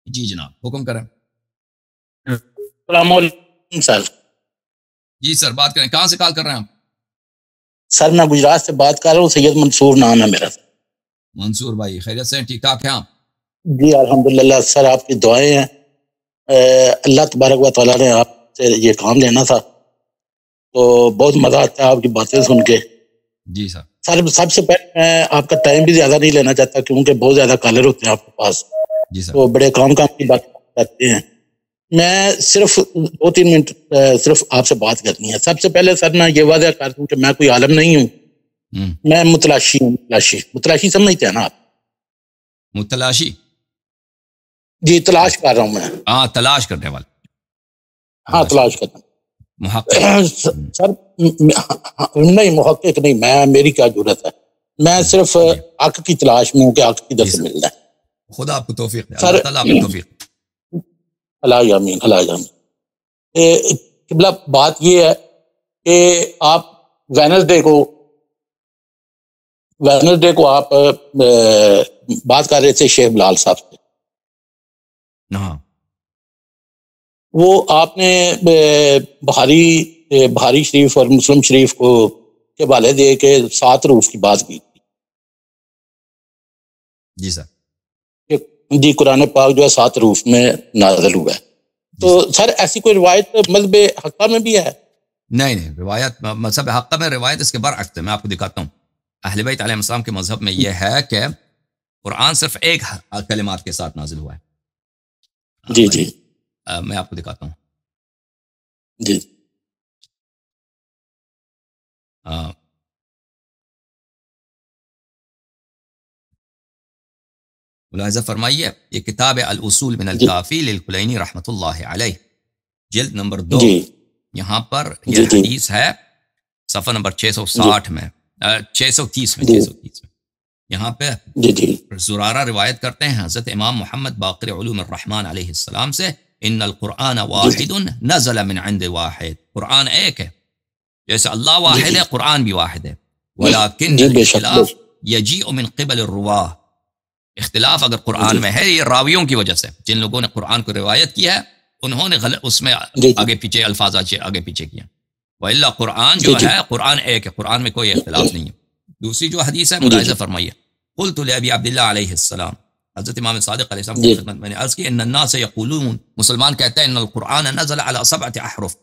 جی جناب حکم کریں. السلام علیکم سر. جی سر بات کریں. کہاں سے کال کر رہے ہیں آپ؟ سر میں گجرات سے بات کر رہا ہوں. سید منصور نام ہے میرا. منصور بھائی خیریت سے ہیں؟ ٹھیک ٹھاک ہیں آپ؟ جی الحمدللہ سر. آپ کی دعائیں ہیں. اللہ تبارک و تعالیٰ نے آپ سے یہ کام لینا تھا تو بہت مزہ آتا ہے آپ کی باتیں سن کے. جی سر. سر سب سے پہلے میں آپ کا ٹائم بھی زیادہ نہیں لینا چاہتا کیونکہ بہت زیادہ کالر ہوتے ہیں آپ کے پاس. جی سر. تو بڑے کام کی بات کرتے ہیں. میں صرف 2-3 منٹ صرف آپ سے بات کرنی ہے. سب سے پہلے سر میں یہ واضح کر دوں کہ میں کوئی عالم نہیں ہوں. میں متلاشی ہوں. متلاشی سمجھتے ہیں نا آپ؟ متلاشی؟ جی تلاش کر رہا ہوں میں. ہاں تلاش کرنے والا. ہاں تلاش کرتا ہوں. محقق سر نہیں محقق نہیں میں. میری کیا ضرورت ہے. میں صرف حق کی تلاش میں ہوں کہ حق کدھر سے ملنا ہے. خدا آپ کو توفیق دے. اللہ تعالیٰ آپ کو توفیق. اللہ آمین اللہ آمین. قبلہ بات یہ ہے کہ آپ وینسڈے کو آپ بات کر رہے تھے شیخ بلال صاحب سے. ہاں وہ آپ نے بخاری شریف اور مسلم شریف کو کے حوالے دے کے 7 روح کی بات کی تھی. جی سر. جی قرآن پاک جو ہے 7 روح میں نازل ہوا ہے. تو سر ایسی کوئی روایت مذہب حقہ میں بھی ہے؟ نہیں روایت مذہب حقہ میں روایت اس کے برعکس ہے. میں آپ کو دکھاتا ہوں. اہل بیت علیہ السلام کے مذہب میں یہ ہے کہ قرآن صرف ایک کلمات کے ساتھ نازل ہوا ہے. جی جی میں آپ کو دکھاتا ہوں. جی ملاحظہ فرمائیے. یہ کتاب الاصول من الکافی للکلینی رحمۃ اللہ علیہ جلد نمبر 2. یہاں پر یہ حدیث ہے صفحہ نمبر 660 میں 630 میں 630 میں. یہاں پہ زرارہ روایت کرتے ہیں حضرت امام محمد باقر علوم الرحمن علیہ السلام سے ان القرآن واحد نزل من عند واحد. قرآن ایک ہے جیسے اللہ واحد ہے قرآن بھی واحد ہے. ولیکن الاختلاف یجیء من قبل الرواہ. اختلاف اگر قرآن میں ہے یہ راویوں کی وجہ سے. جن لوگوں نے قرآن کو روایت کیا ہے انہوں نے اس میں آگے پیچھے الفاظ آگے پیچھے کیا. وَإِلَّا قرآن جو ہے قرآن ایک ہے. قرآن میں کوئی اختلاف نہیں ہے. دوسری جو حدیث ہے ملاحظہ فرمائیے. قلت لأبی عبداللہ علیہ السلام. حضرت امام صادق علیہ السلام کی خدمت میں نے عرض کی ان الناس یقولون. مسلمان کہتے ہیں ان القرآن نزل على 7 احرف.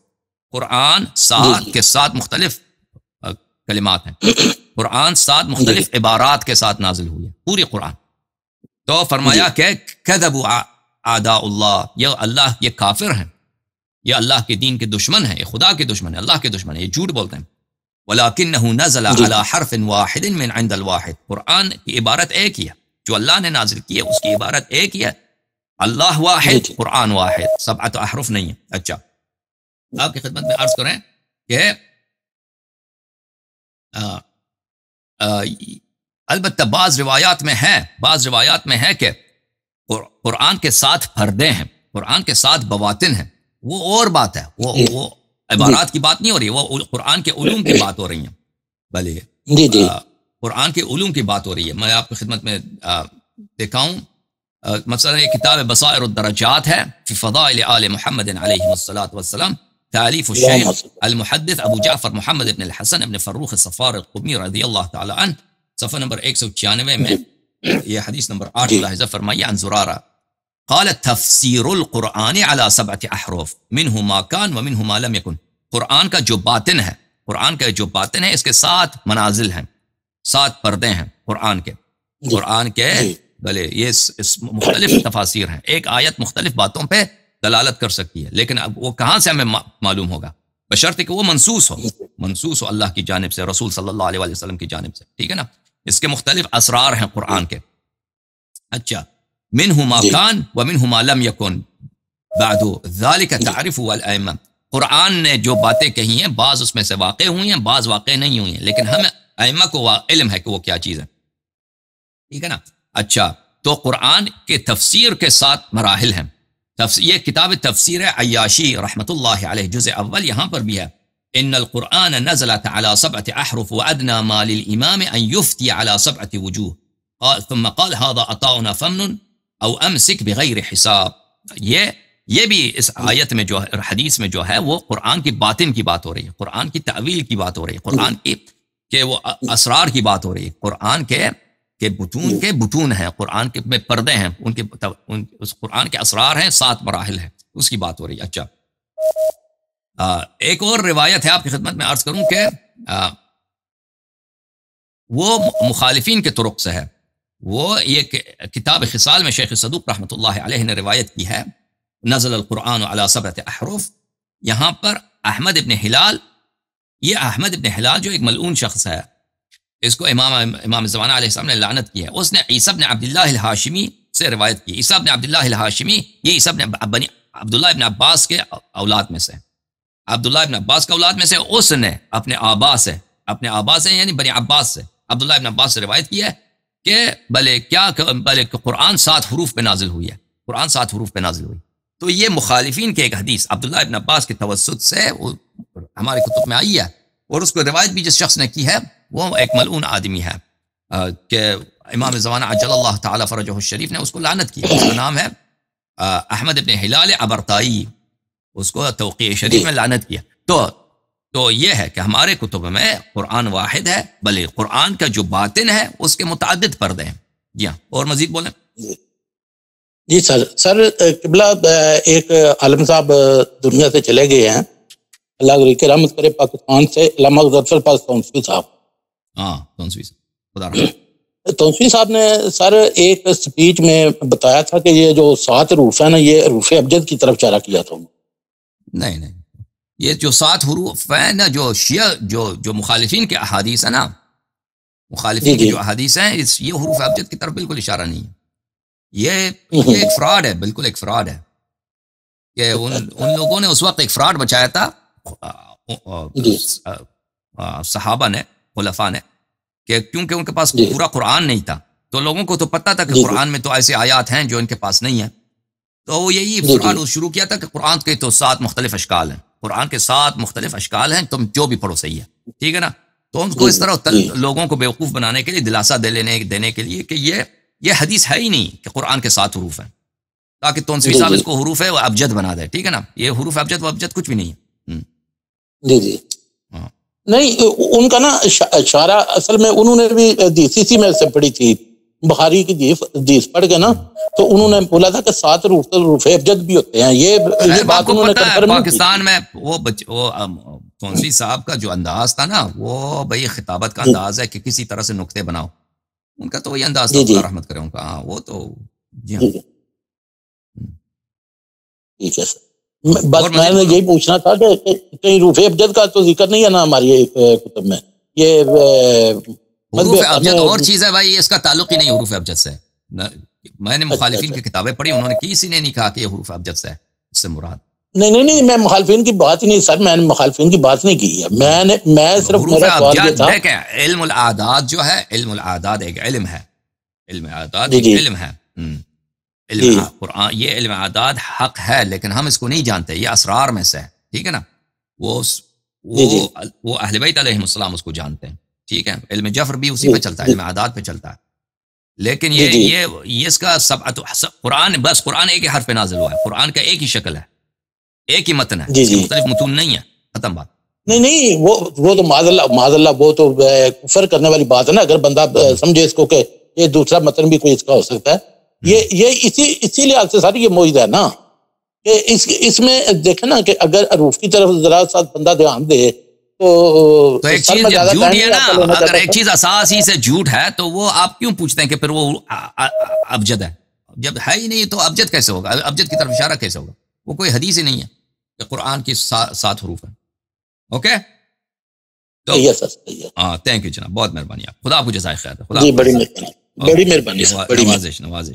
قرآن 7 کے 7 مختلف کلمات ہیں. قرآن 7 مختلف عبارات کے ساتھ نازل ہوئی ہے پوری قرآن. تو فرمایا کہ کذبوا اعداء اللہ. یہ اللہ یہ کافر ہیں. یہ اللہ کے دین کے دشمن ہیں. یہ خدا کے دشمن ہیں. اللہ کے دشمن ہیں. یہ جھوٹ بولتے ہیں. وَلَكِنَّهُ نَزَلَ عَلَى حَرْفٍ وَاحِدٍ مِّنْ عِنْدَ الْوَاحِدِ. قرآن کی عبارت ایک ہی ہے. جو اللہ نے نازل کی ہے اس کی عبارت ایک ہی ہے. اللہ واحد قرآن واحد. 7 احرف نہیں ہے. اچھا آپ کی خدمت میں عرض کریں کہ البتہ بعض روایات میں ہے کہ قرآن کے 7 پردے ہیں. قرآن کے 7 بواطن ہیں. وہ اور بات ہے. وہ عبارات کی بات نہیں ہو رہی. وہ قرآن کے علوم کی بات ہو رہی ہیں. بھلے قرآن کے علوم کی بات ہو رہی ہے. میں آپ کی خدمت میں دکھاؤں. مثلا یہ کتاب بصائر الدرجات ہے فی فضائل آل محمد علیہ الصلاۃ والسلام. تالیف الشیخ المحدث ابو جعفر محمد بن الحسن ابن فروخ الصفار القمی رضی اللہ تعالی عنہ. صفحہ نمبر 196 میں یہ حدیث نمبر 8 ملاحظہ فرمائیے. عن زرارہ قال تفسیر القرآن على 7 احرف منه ما كان ومنه ما لم يكن. قرآن کا جو باطن ہے اس کے 7 منازل ہیں. 7 پردے ہیں قرآن کے بھلے یہ مختلف تفاسیر ہیں. ایک آیت مختلف باتوں پہ دلالت کر سکتی ہے لیکن اب وہ کہاں سے ہمیں معلوم ہوگا بشرط کہ وہ منصوص ہو اللہ کی جانب سے رسول صلی اللہ علیہ وسلم کی جانب سے. ٹھیک ہے نا. اس کے مختلف اسرار ہیں قرآن کے. اچھا منہ ما کان ومنہ ما لم یکن بعد ذالک تعرف والائمہ. قرآن نے جو باتیں کہی ہیں بعض اس میں سے واقع ہوئی ہیں بعض واقع نہیں ہوئی ہیں لیکن ہمیں ائمہ کو علم ہے کہ وہ کیا چیز ہے. ٹھیک ہے نا. اچھا تو قرآن کے تفسیر کے 7 مراحل ہیں. یہ کتاب تفسیر عیاشی رحمۃ اللہ علیہ جزء اول یہاں پر بھی ہے. ان القرآن نزلت على 7 احرف وادنى ما للامام ان يفتي على 7 وجوه ثم قال هذا عطاؤنا فمن او امسک بغیر حساب. یہ بھی اس آیت میں جو حدیث میں جو ہے وہ قرآن کی باطن کی بات ہو رہی ہے, قرآن کی تعویل کی بات ہو رہی ہے, قرآن کی کہ وہ اسرار کی بات ہو رہی ہے, قرآن کے بطون ہیں, قرآن کے میں پردے ہیں, اس قرآن کے اسرار ہیں, 7 مراحل ہیں, اس کی بات ہو رہی ہے. اچھا, ایک اور روایت ہے آپ کی خدمت میں عرض کروں کہ وہ مخالفین کے طرق سے ہے. وہ یہ کتاب خصال میں شیخ صدوق رحمۃ اللہ علیہ نے روایت کی ہے, نزل القرآن علی 7 احرف. یہاں پر احمد ابن ہلال, یہ احمد ابن ہلال جو ایک ملعون شخص ہے, اس کو امام زمانہ علیہ السلام نے لعنت کی ہے. اس نے عیسیٰ بن عبداللہ الہاشمی سے روایت کی. عیسیٰ بن عبداللہ الہاشمی یہ عیسیٰ بن عبداللہ ابن عباس کے اولاد میں سے, عبداللہ ابن عباس کے اولاد میں سے. اس نے اپنے آبا سے یعنی بنی عباس سے, عبداللہ ابن عباس سے روایت کی ہے کہ بلے قرآن 7 حروف پہ نازل ہوئی ہے, قرآن 7 حروف پہ نازل ہوئی. تو یہ مخالفین کے ایک حدیث عبداللہ ابن عباس کے توسط سے ہمارے کتب میں آئی ہے, اور اس کو روایت بھی جس شخص نے کی ہے وہ ایک ملعون آدمی ہے کہ امام زمانہ عجل اللہ تعالی فرجہ الشریف نے اس کو لعنت کی. اس کا نام ہے احمد ابن ہلال ابرتائی, اس کو توقیع شریف میں لعنت کیا. تو یہ ہے کہ ہمارے کتب میں قرآن واحد ہے, بلکہ قرآن کا جو باطن ہے اس کے متعدد پردے ہیں. جی ہاں, اور مزید بولیں. جی سر قبلہ ایک عالم صاحب دنیا سے چلے گئے ہیں, اللہ کی رحمت کرے, پاکستان سے, علامہ ظفر پاس تونسوی صاحب. ہاں تونسوی صاحب, خدا رحمت. تونسوی صاحب نے سر ایک سپیچ میں بتایا تھا کہ یہ جو 7 حروف ہیں نا, یہ حروف ابجد کی طرف اشارہ کیا تھا. نہیں, یہ جو 7 حروف ہیں نا, جو شیعہ جو مخالفین کے احادیث ہیں نا, مخالفین کی جو احادیث ہیں, یہ حروف ابجد کی طرف بالکل اشارہ نہیں ہے. یہ ایک فراڈ ہے, بالکل ایک فراڈ ہے کہ ان لوگوں نے اس وقت ایک فراڈ بچایا تھا صحابہ نے, خلفاء نے, کہ کیونکہ ان کے پاس پورا قرآن نہیں تھا, تو لوگوں کو تو پتہ تھا کہ قرآن میں تو ایسے آیات ہیں جو ان کے پاس نہیں ہیں, تو وہ یہی فراڈ شروع کیا تھا کہ قرآن کے تو 7 مختلف اشکال ہیں, قرآن کے 7 مختلف اشکال ہیں, تم جو بھی پڑھو صحیح ہے, ٹھیک ہے نا. تو ان کو اس طرح لوگوں کو بیوقوف بنانے کے لیے, دلاسا دینے کے لیے کہ یہ حدیث ہے ہی نہیں کہ قرآن کے 7 حروف ہیں, تاکہ تونسوی صاحب اس کو حروف ہے وہ ابجد بنا دے, ٹھیک ہے نا. یہ حروف ابجد و ابجد کچھ بھی نہیں ہے. جی نہیں, ان کا نا اشارہ اصل میں انہوں نے بھی DCC میں سے پڑھی تھی, بخاری کی حدیث پڑھ کے نا, تو انہوں نے بولا تھا کہ 7 حروف ابجد بھی ہوتے ہیں. یہ بات انہوں نے پاکستان میں وہ تونسوی صاحب کا جو انداز تھا نا, وہ بھئی خطابت کا انداز ہے کہ کسی طرح سے نقطے بناؤ, ان کا تو وہی انداز تھا, اللہ رحمت کرے ان کا. ہاں وہ تو جی ہاں ٹھیک ہے سر. بس میں نے یہی پوچھنا تھا کہ کہیں حروف ابجد کا تو ذکر نہیں ہے نا ہماری کتب میں. یہ حروف ابجد اور چیز ہے بھائی, اس کا تعلق ہی نہیں حروف ابجد سے. میں نے مخالفین کی کتابیں پڑھی, انہوں نے کسی نے نہیں کہا کہ یہ حروف ابجد سے ہے, اس سے مراد. نہیں, میں مخالفین کی بات ہی نہیں سر, میں نے مخالفین کی بات نہیں کی ہے. میں صرف میرا سوال یہ تھا, دیکھیں علم العادات جو ہے, علم العادات ایک علم ہے, علم اعداد ایک علم ہے. علم قرآن, یہ علم اعداد حق ہے, لیکن ہم اس کو نہیں جانتے, یہ اسرار میں سے ہے, ٹھیک ہے نا. وہ اہل بیت علیہم السلام اس کو جانتے ہیں, ٹھیک ہے. علم جفر بھی اسی پہ چلتا ہے, علم اعداد پہ چلتا ہے. لیکن یہ اس کا قرآن, بس قرآن ایک ہی حرف پہ نازل ہوا ہے, قرآن کا ایک ہی شکل ہے, ایک ہی متن ہے, مختلف متون نہیں ہے, ختم بات. نہیں وہ تو معاذ اللہ وہ تو کفر کرنے والی بات ہے نا. اگر بندہ سمجھے اس کو کہ یہ دوسرا متن بھی کوئی اس کا ہو سکتا ہے, یہ اسی لحاظ سے ساری یہ موجود ہے نا کہ اس میں دیکھیں نا کہ اگر حروف کی طرف ذرا سا بندہ دھیان دے تو ایک چیز جھوٹ ہے نا. اگر ایک چیز اساسی سے جھوٹ ہے تو وہ آپ کیوں پوچھتے ہیں کہ پھر وہ ابجد ہے, جب ہے ہی نہیں تو ابجد کیسے ہوگا, ابجد کی طرف اشارہ کیسے ہوگا. وہ کوئی حدیث ہی نہیں ہے کہ قرآن کی 7 حروف ہیں. اوکے, تو ہاں تھینک یو جناب, بہت مہربانی, آپ خدا آپ کو جزائے خیر. بڑی مہربانی, نوازش.